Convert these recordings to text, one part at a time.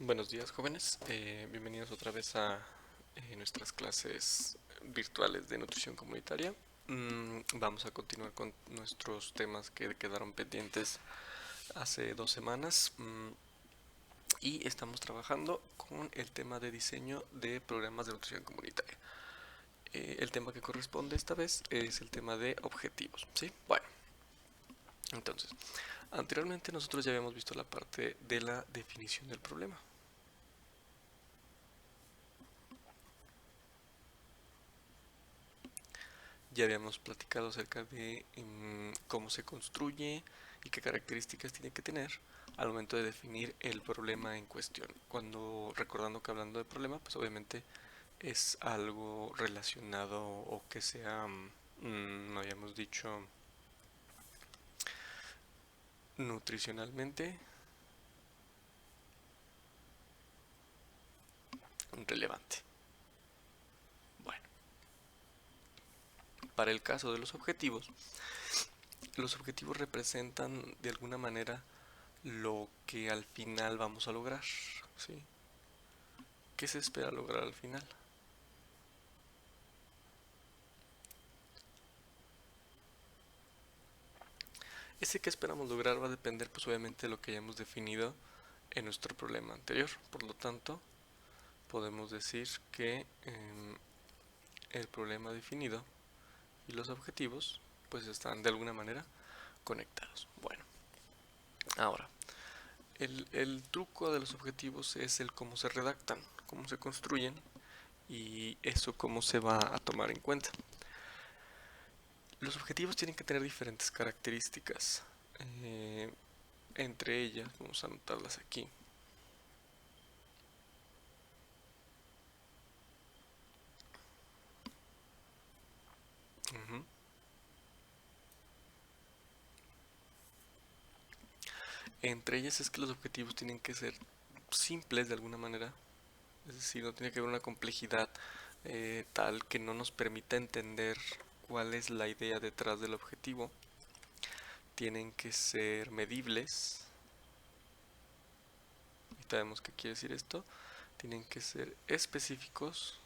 Buenos días, jóvenes. Bienvenidos otra vez a nuestras clases virtuales de nutrición comunitaria. Vamos a continuar con nuestros temas que quedaron pendientes hace 2 semanas. Y estamos trabajando con el tema de diseño de programas de nutrición comunitaria. El tema que corresponde esta vez es el tema de objetivos, ¿sí? Bueno, entonces, anteriormente nosotros ya habíamos visto la parte de la definición del problema. Ya habíamos platicado acerca de cómo se construye y qué características tiene que tener al momento de definir el problema en cuestión. Cuando recordando que hablando de problema, pues obviamente es algo relacionado o que sea, no habíamos dicho, nutricionalmente relevante. Bueno, para el caso de los objetivos representan de alguna manera lo que al final vamos a lograr, ¿sí? ¿Qué se espera lograr al final? Ese que esperamos lograr va a depender pues obviamente de lo que hayamos definido en nuestro problema anterior. Por lo tanto, podemos decir que el problema definido y los objetivos pues están de alguna manera conectados. Bueno, ahora, el truco de los objetivos es el cómo se redactan, cómo se construyen y eso cómo se va a tomar en cuenta. Los objetivos tienen que tener diferentes características. Entre ellas, vamos a anotarlas aquí. Ujú. Entre ellas es que los objetivos tienen que ser simples de alguna manera, es decir, no tiene que haber una complejidad tal que no nos permita entender cuál es la idea detrás del objetivo. Tienen que ser medibles, y sabemos qué quiere decir esto. Tienen que ser específicos,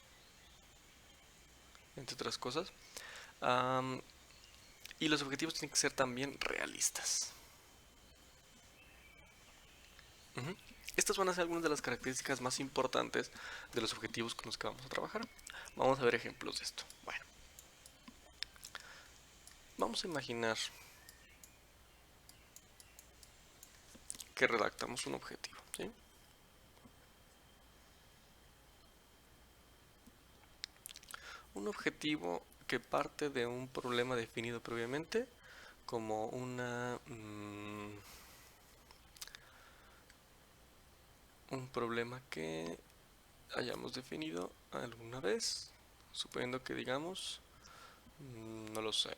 entre otras cosas. Am, y los objetivos tienen que ser también realistas. Ujú. Estas van a ser algunas de las características más importantes de los objetivos con los que vamos a trabajar. Vamos a ver ejemplos de esto. Bueno, vamos a imaginar que redactamos un objetivo, ¿sí? Un objetivo que parte de un problema definido previamente como un problema que hayamos definido alguna vez, suponiendo que digamos, no lo sé,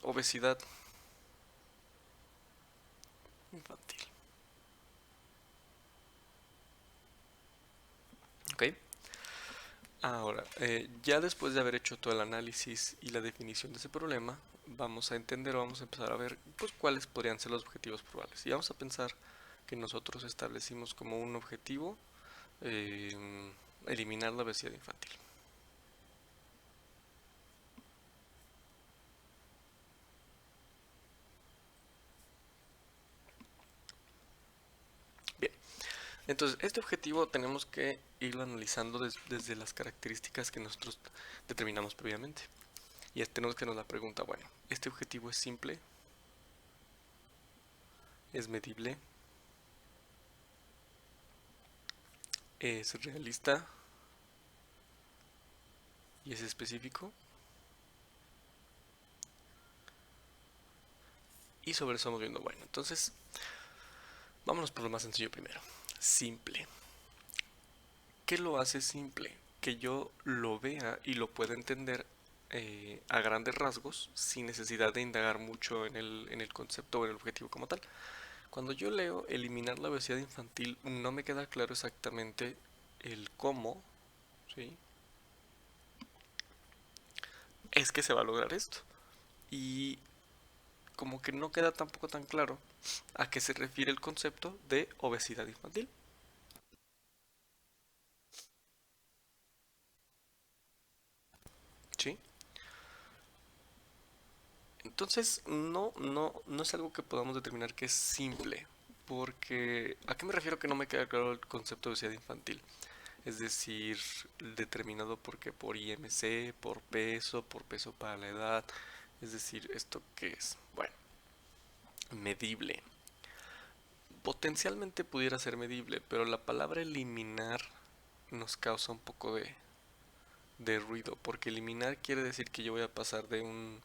obesidad infantil. ¿Ok? Ahora, ya después de haber hecho todo el análisis y la definición de ese problema, vamos a entender o vamos a empezar a ver pues, cuáles podrían ser los objetivos probables. Y vamos a pensar que nosotros establecimos como un objetivo eliminar la obesidad infantil. Bien, entonces este objetivo tenemos que irlo analizando desde las características que nosotros determinamos previamente. Y tenemos que nos la pregunta, bueno, ¿este objetivo es simple? ¿Es medible? ¿Es realista? ¿Y es específico? Y sobre eso vamos viendo, bueno, entonces vámonos por lo más sencillo primero. Simple. ¿Qué lo hace simple? Que yo lo vea y lo pueda entender a grandes rasgos sin necesidad de indagar mucho en el concepto o en el objetivo como tal. Cuando yo leo eliminar la obesidad infantil no me queda claro exactamente el cómo, ¿sí? Es que se va a lograr esto. Y como que no queda tampoco tan claro a qué se refiere el concepto de obesidad infantil. ¿Sí? Entonces, no es algo que podamos determinar que es simple, porque ¿a qué me refiero que no me queda claro el concepto de obesidad infantil? Es decir, determinado porque por IMC, por peso para la edad, es decir, ¿esto qué es? Bueno, medible. Potencialmente pudiera ser medible, pero la palabra eliminar nos causa un poco de ruido, porque eliminar quiere decir que yo voy a pasar de un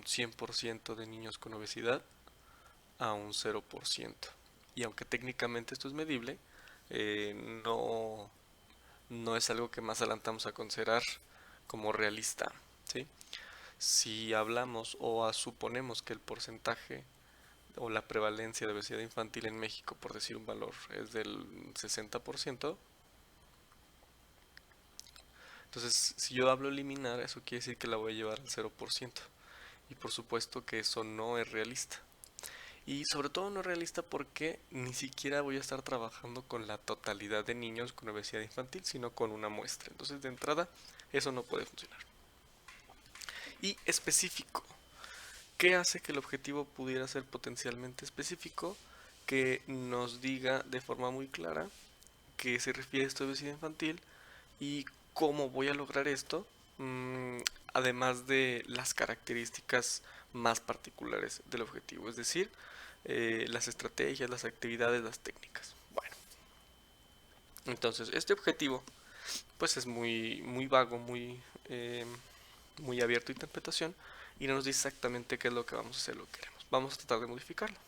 100% de niños con obesidad a un 0%. Y aunque técnicamente esto es medible, no, no es algo que más adelantamos a considerar como realista, ¿sí? Si hablamos o suponemos que el porcentaje o la prevalencia de obesidad infantil en México, por decir un valor, es del 60%, entonces si yo hablo eliminar, eso quiere decir que la voy a llevar al 0%. Y por supuesto que eso no es realista. Y sobre todo no es realista porque ni siquiera voy a estar trabajando con la totalidad de niños con obesidad infantil, sino con una muestra. Entonces de entrada eso no puede funcionar. Y específico. ¿Qué hace que el objetivo pudiera ser potencialmente específico? Que nos diga de forma muy clara qué se refiere a esto de obesidad infantil y cómo voy a lograr esto, mm, además de las características más particulares del objetivo, es decir, las estrategias, las actividades, las técnicas. Bueno, entonces este objetivo pues es muy vago, muy abierto a interpretación y no nos dice exactamente qué es lo que vamos a hacer, lo que queremos. Vamos a tratar de modificarlo.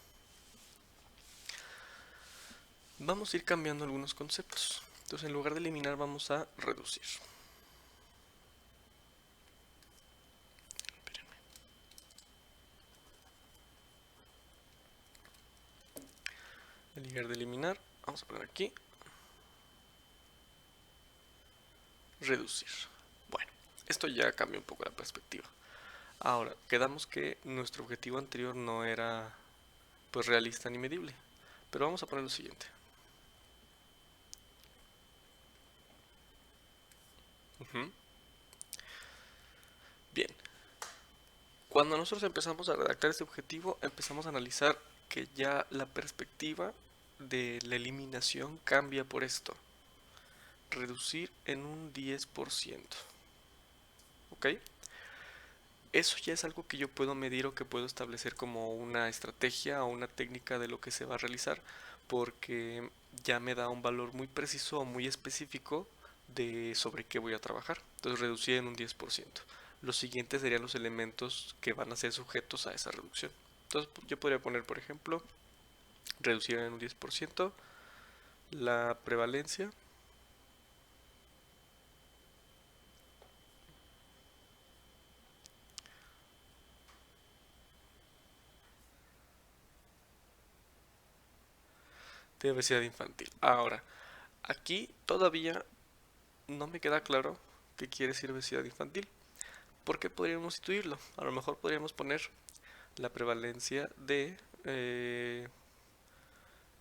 Vamos a ir cambiando algunos conceptos. Entonces en lugar de eliminar vamos a reducir. En lugar de eliminar, vamos a poner aquí reducir. Bueno, esto ya cambia un poco la perspectiva. Ahora, quedamos que nuestro objetivo anterior no era pues realista ni medible. Pero vamos a poner lo siguiente. Ujú. Bien, cuando nosotros empezamos a redactar este objetivo, empezamos a analizar que ya la perspectiva de la eliminación cambia por esto. Reducir en un 10%. ¿Ok? Eso ya es algo que yo puedo medir o que puedo establecer como una estrategia o una técnica de lo que se va a realizar, porque ya me da un valor muy preciso o muy específico de sobre qué voy a trabajar. Entonces reducir en un 10%. Los siguientes serían los elementos que van a ser sujetos a esa reducción. Entonces yo podría poner, por ejemplo, reducir en un 10% la prevalencia de obesidad infantil. Ahora, aquí todavía no me queda claro qué quiere decir obesidad infantil. ¿Por qué podríamos instituirlo? A lo mejor podríamos poner la prevalencia de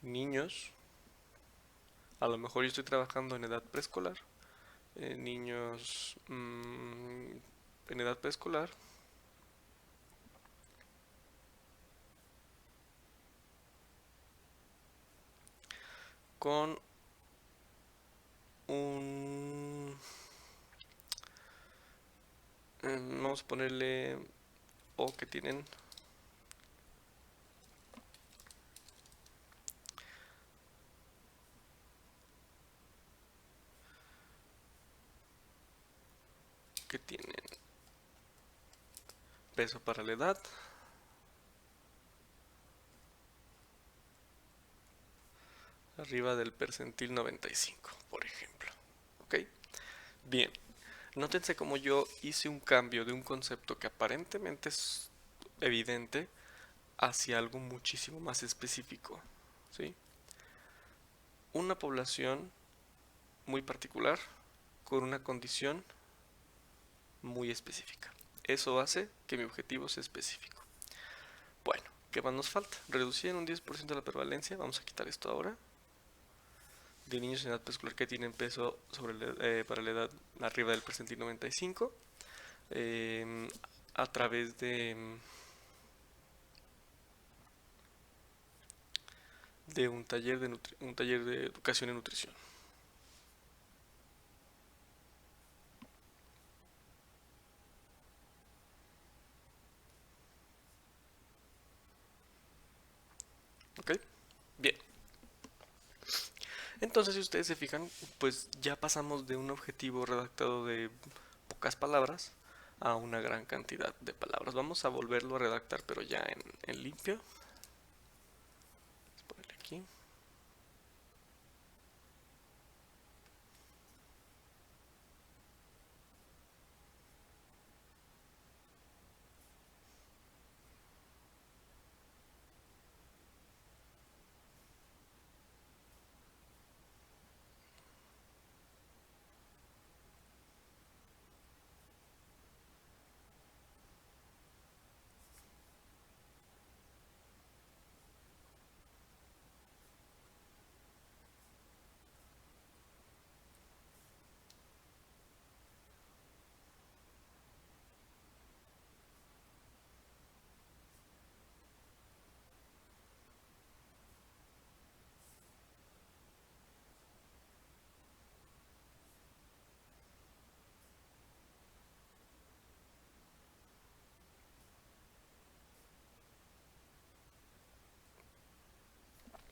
niños. A lo mejor yo estoy trabajando en edad preescolar. Niños en edad preescolar con un... vamos a ponerle o que tienen que tienen peso para la edad arriba del percentil 95, por ejemplo. ¿Ok? Bien, nótense como yo hice un cambio de un concepto que aparentemente es evidente hacia algo muchísimo más específico, ¿sí? Una población muy particular con una condición muy específica. Eso hace que mi objetivo sea específico. Bueno, ¿qué más nos falta? Reducir en un 10% la prevalencia. Vamos a quitar esto ahora. De niños en edad preescolar que tienen peso para la edad arriba del percentil 95. A través de un taller de educación en nutrición. ¿Ok? Bien. Entonces, si ustedes se fijan, pues ya pasamos de un objetivo redactado de pocas palabras a una gran cantidad de palabras. Vamos a volverlo a redactar, pero ya en limpio. Vamos a ponerle aquí.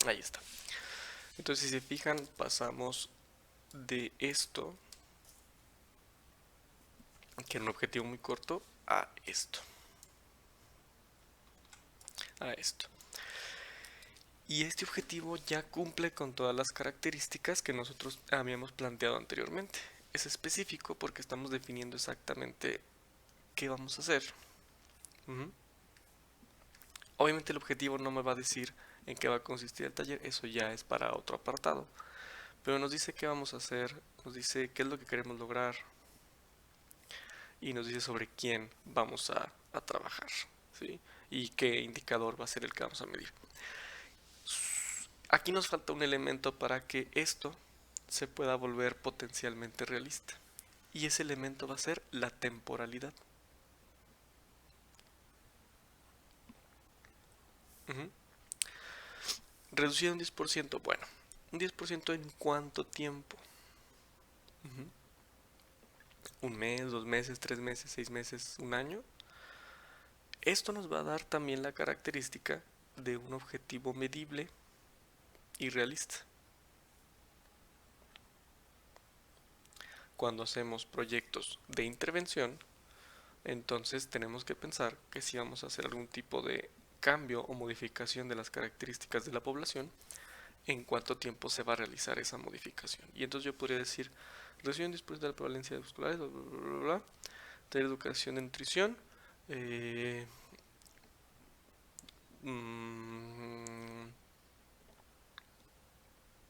Ahí está. Entonces, si se fijan, pasamos de esto, que era un objetivo muy corto, a esto. A esto. Y este objetivo ya cumple con todas las características que nosotros habíamos planteado anteriormente. Es específico porque estamos definiendo exactamente qué vamos a hacer. Obviamente el objetivo no me va a decir en qué va a consistir el taller, eso ya es para otro apartado. Pero nos dice qué vamos a hacer, nos dice qué es lo que queremos lograr y nos dice sobre quién vamos a trabajar, ¿sí? Y qué indicador va a ser el que vamos a medir. Aquí nos falta un elemento para que esto se pueda volver potencialmente realista. Y ese elemento va a ser la temporalidad. Reducir un 10%. Bueno, un 10% en cuánto tiempo. Un mes, 2 meses, 3 meses, 6 meses, un año. Esto nos va a dar también la característica de un objetivo medible y realista. Cuando hacemos proyectos de intervención, entonces tenemos que pensar que si vamos a hacer algún tipo de cambio o modificación de las características de la población, en cuánto tiempo se va a realizar esa modificación. Y entonces yo podría decir, reducción después de la prevalencia de musculares, bla, bla, bla, bla, de educación de nutrición,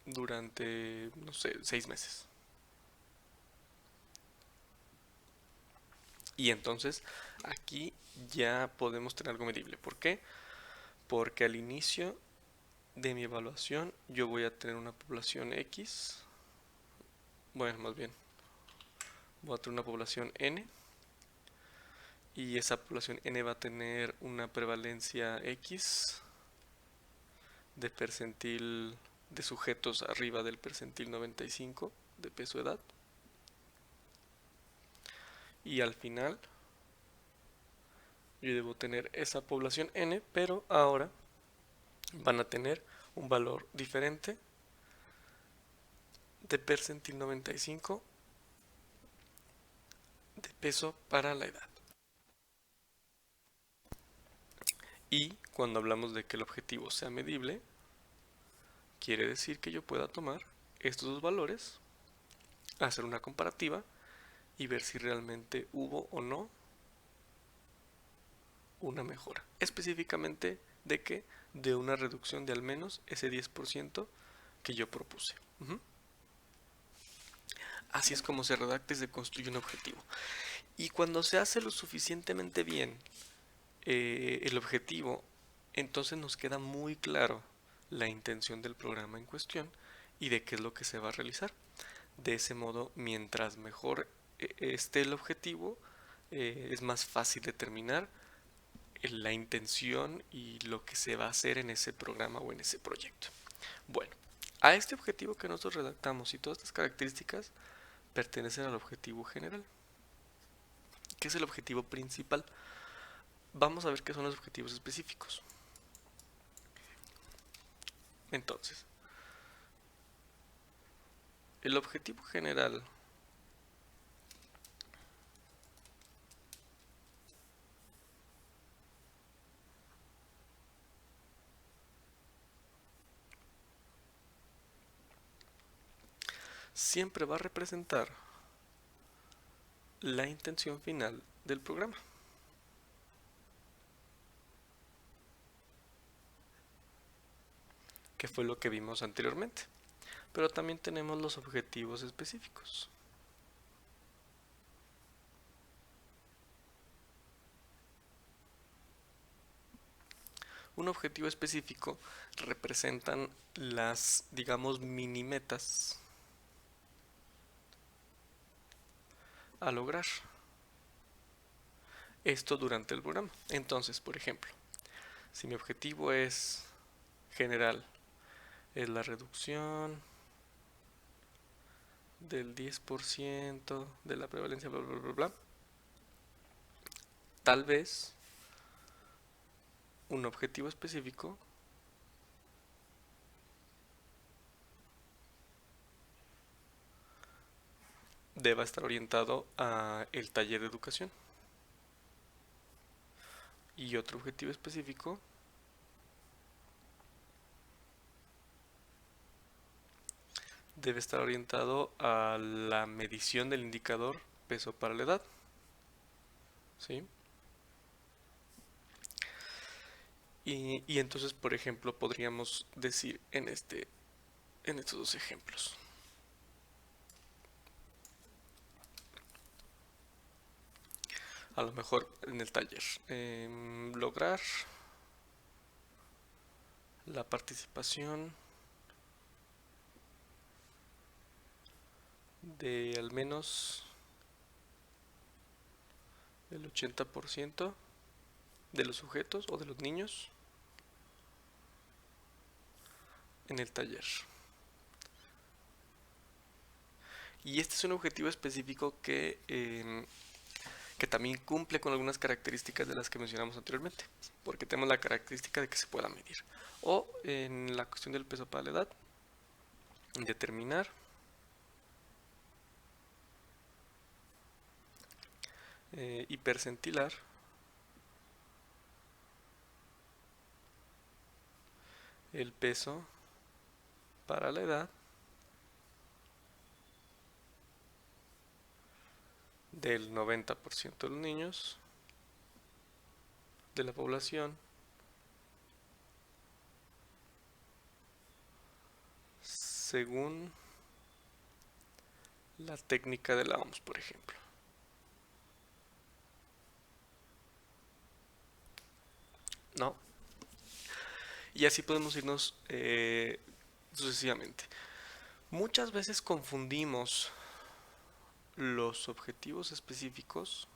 durante, no sé, 6 meses. Y entonces aquí ya podemos tener algo medible. ¿Por qué? Porque al inicio de mi evaluación yo voy a tener una población X. Bueno, más bien, voy a tener una población N. Y esa población N va a tener una prevalencia X de percentil de sujetos arriba del percentil 95 de peso-edad. Y al final yo debo tener esa población N, pero ahora van a tener un valor diferente de percentil 95 de peso para la edad. Y cuando hablamos de que el objetivo sea medible, quiere decir que yo pueda tomar estos dos valores, hacer una comparativa y ver si realmente hubo o no una mejora. Específicamente de que de una reducción de al menos ese 10% que yo propuse. Así es como se redacta y se construye un objetivo. Y cuando se hace lo suficientemente bien el objetivo entonces nos queda muy claro la intención del programa en cuestión y de qué es lo que se va a realizar. De ese modo, mientras mejor esté el objetivo, es más fácil determinar la intención y lo que se va a hacer en ese programa o en ese proyecto. Bueno, a este objetivo que nosotros redactamos y todas estas características pertenecen al objetivo general, que es el objetivo principal. Vamos a ver qué son los objetivos específicos. Entonces, el objetivo general siempre va a representar la intención final del programa. Que fue lo que vimos anteriormente. Pero también tenemos los objetivos específicos. Un objetivo específico representan las, digamos, mini metas a lograr. Esto durante el programa. Entonces, por ejemplo, si mi objetivo es general, es la reducción del 10% de la prevalencia, bla, bla, bla, bla, tal vez un objetivo específico deba estar orientado a el taller de educación. Y otro objetivo específico debe estar orientado a la medición del indicador peso para la edad. ¿Sí? Y entonces, por ejemplo, podríamos decir en estos dos ejemplos. A lo mejor en el taller. Lograr la participación de al menos el 80% de los sujetos o de los niños en el taller. Y este es un objetivo específico que también cumple con algunas características de las que mencionamos anteriormente, porque tenemos la característica de que se pueda medir. O en la cuestión del peso para la edad, determinar y percentilar el peso para la edad del 90% de los niños de la población según la técnica de la OMS, por ejemplo. ¿No? Y así podemos irnos sucesivamente. Muchas veces confundimos los objetivos específicos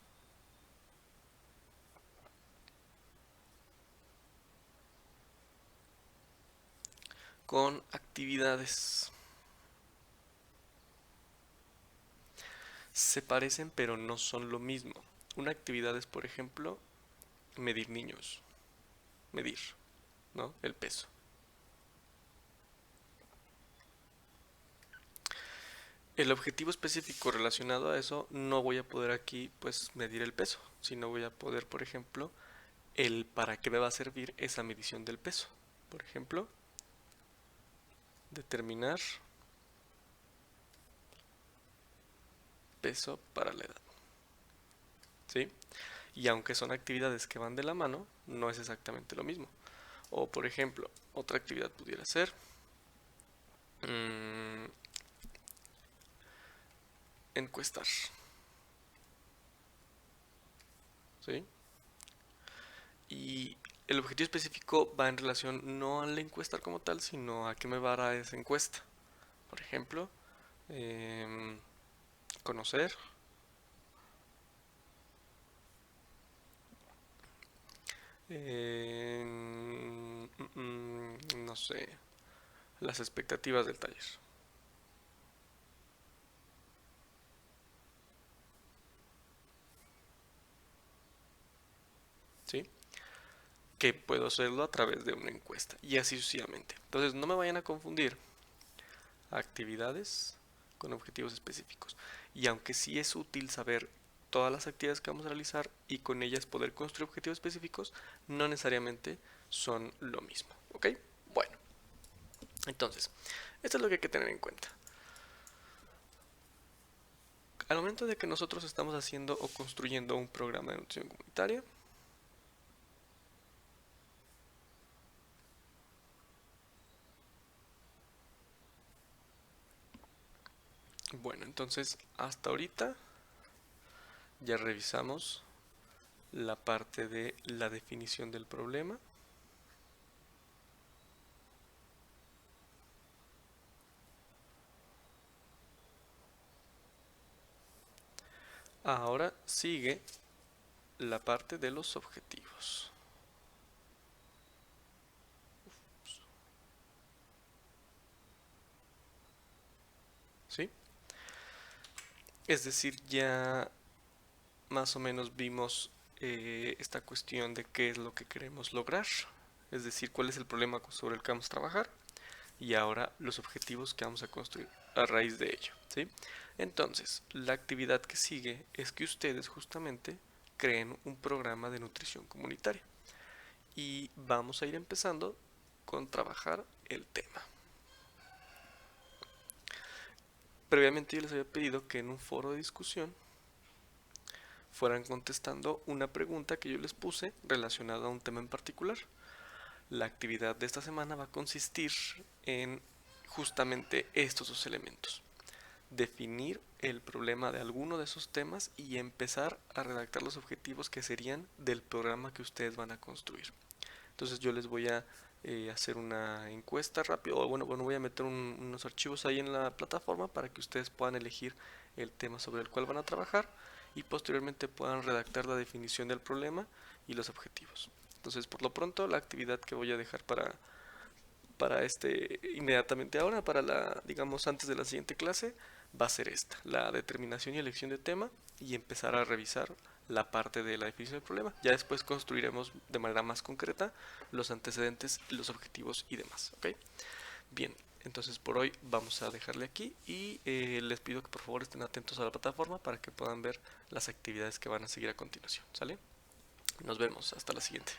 con actividades. Se parecen pero no son lo mismo. Una actividad es, por ejemplo, medir niños. Medir, ¿no? El peso. El objetivo específico relacionado a eso no voy a poder aquí pues medir el peso, sino voy a poder, por ejemplo, el para qué me va a servir esa medición del peso. Por ejemplo, determinar peso para la edad. ¿Sí? Y aunque son actividades que van de la mano, no es exactamente lo mismo. O por ejemplo, otra actividad pudiera ser encuestar. ¿Sí? Y el objetivo específico va en relación no a la encuesta como tal, sino a qué me va a dar esa encuesta. Por ejemplo, conocer no sé, las expectativas del taller. ¿Sí? Que puedo hacerlo a través de una encuesta y así sucesivamente. Entonces no me vayan a confundir actividades con objetivos específicos. Y aunque sí es útil saber todas las actividades que vamos a realizar y con ellas poder construir objetivos específicos, no necesariamente son lo mismo. ¿Ok? Bueno, entonces, esto es lo que hay que tener en cuenta. Al momento de que nosotros estamos haciendo o construyendo un programa de nutrición comunitaria, bueno, entonces hasta ahorita ya revisamos la parte de la definición del problema. Ahora sigue la parte de los objetivos. ¿Sí? Es decir, ya más o menos vimos esta cuestión de qué es lo que queremos lograr, es decir, cuál es el problema sobre el que vamos a trabajar y ahora los objetivos que vamos a construir a raíz de ello, ¿sí? Entonces, la actividad que sigue es que ustedes justamente creen un programa de nutrición comunitaria y vamos a ir empezando con trabajar el tema. Previamente yo les había pedido que en un foro de discusión fueran contestando una pregunta que yo les puse relacionada a un tema en particular. La actividad de esta semana va a consistir en justamente estos dos elementos. Definir el problema de alguno de esos temas y empezar a redactar los objetivos que serían del programa que ustedes van a construir. Entonces yo les voy a hacer una encuesta rápida, o bueno, voy a meter unos archivos ahí en la plataforma para que ustedes puedan elegir el tema sobre el cual van a trabajar y posteriormente puedan redactar la definición del problema y los objetivos. Entonces, por lo pronto, la actividad que voy a dejar para inmediatamente ahora, para la, digamos, antes de la siguiente clase, va a ser esta, la determinación y elección de tema y empezar a revisar la parte de la definición del problema. Ya después construiremos de manera más concreta los antecedentes, los objetivos y demás, ¿ok? Bien, entonces por hoy vamos a dejarle aquí y les pido que por favor estén atentos a la plataforma para que puedan ver las actividades que van a seguir a continuación, ¿sale? Nos vemos, hasta la siguiente.